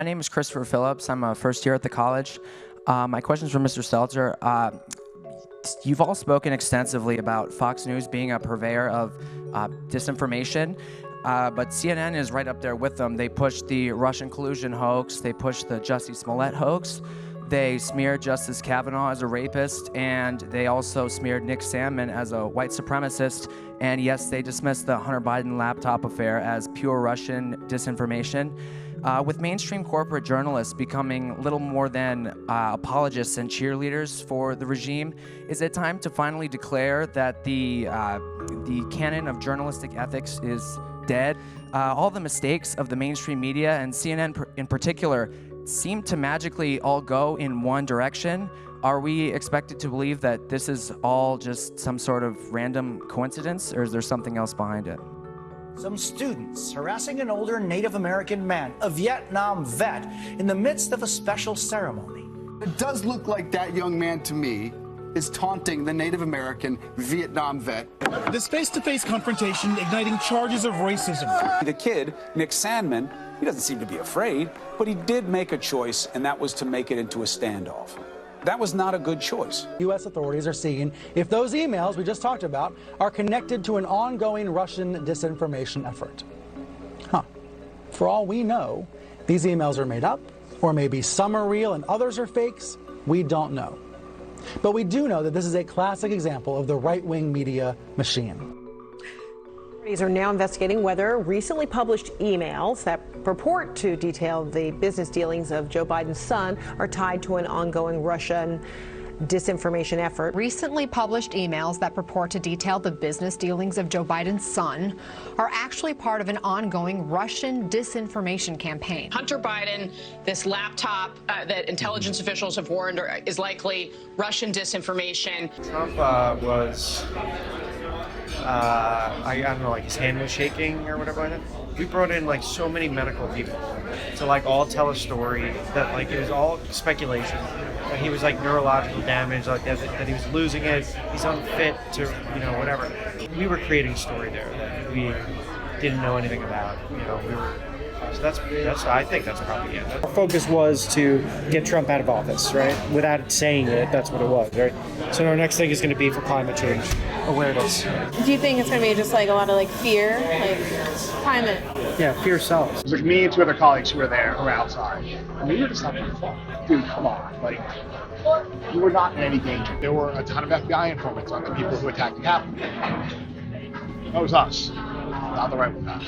My name is Christopher Phillips. I'm a first year at the college. My question is for Mr. Stelter. You've all spoken extensively about Fox News being a purveyor of disinformation, but CNN is right up there with them. They pushed the Russian collusion hoax. They pushed the Jussie Smollett hoax. They smeared Justice Kavanaugh as a rapist, and they also smeared Nick Sandmann as a white supremacist. And yes, they dismissed the Hunter Biden laptop affair as pure Russian disinformation. With mainstream corporate journalists becoming little more than apologists and cheerleaders for the regime, is it time to finally declare that the canon of journalistic ethics is dead? All the mistakes of the mainstream media, and CNN in particular, seem to magically all go in one direction. Are we expected to believe that this is all just some sort of random coincidence, or is there something else behind it? Some students harassing an older Native American man, a Vietnam vet, in the midst of a special ceremony. It does look like that young man to me is taunting the Native American Vietnam vet. This face-to-face confrontation igniting charges of racism. The kid, Nick Sandmann, he doesn't seem to be afraid, but he did make a choice, and that was to make it into a standoff. That was not a good choice. U.S. authorities are seeing if those emails we just talked about are connected to an ongoing Russian disinformation effort. For all we know, these emails are made up, or maybe some are real and others are fakes. We don't know. But we do know that this is a classic example of the right-wing media machine. Authorities are now investigating whether recently published emails that purport to detail the business dealings of Joe Biden's son are tied to an ongoing Russian disinformation effort. Recently published emails that purport to detail the business dealings of Joe Biden's son are actually part of an ongoing Russian disinformation campaign. Hunter Biden, this laptop that intelligence officials have warned is likely Russian disinformation. Trump was, I don't know, like his hand was shaking or whatever like that. We brought in like so many medical people to like all tell a story that like it was all speculation. That he was like neurological damage, like that he was losing it, he's unfit to, you know, whatever. We were creating a story there that we didn't know anything about. You know, so that's I think that's probably it. Our focus was to get Trump out of office, right? Without saying it, that's what it was, right? So our next thing is going to be for climate change awareness. Do you think it's going to be just like a lot of like fear, like climate? Yeah, fear sells. There's me and two other colleagues who were there, who were outside. And we were just having fun. Dude, come on. Like, we were not in any danger. There were a ton of FBI informants on the people who attacked the Capitol. That was us. Not the right with us.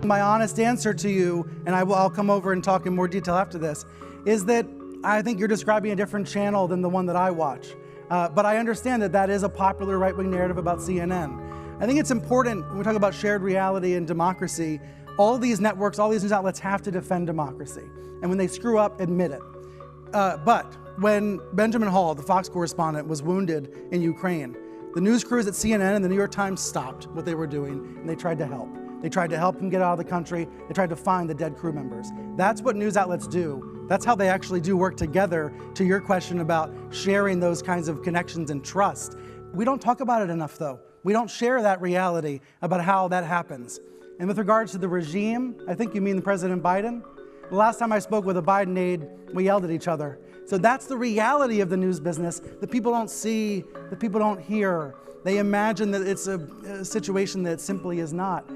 My honest answer to you, and I'll come over and talk in more detail after this, is that I think you're describing a different channel than the one that I watch. But I understand that that is a popular right-wing narrative about CNN. I think it's important when we talk about shared reality and democracy, all these networks, all these news outlets have to defend democracy. And when they screw up, admit it. But when Benjamin Hall, the Fox correspondent, was wounded in Ukraine, the news crews at CNN and the New York Times stopped what they were doing, and they tried to help. They tried to help him get out of the country. They tried to find the dead crew members. That's what news outlets do. That's how they actually do work together, to your question about sharing those kinds of connections and trust. We don't talk about it enough, though. We don't share that reality about how that happens. And with regards to the regime, I think you mean President Biden. The last time I spoke with a Biden aide, we yelled at each other. So that's the reality of the news business that people don't see, that people don't hear. They imagine that it's a situation that it simply is not.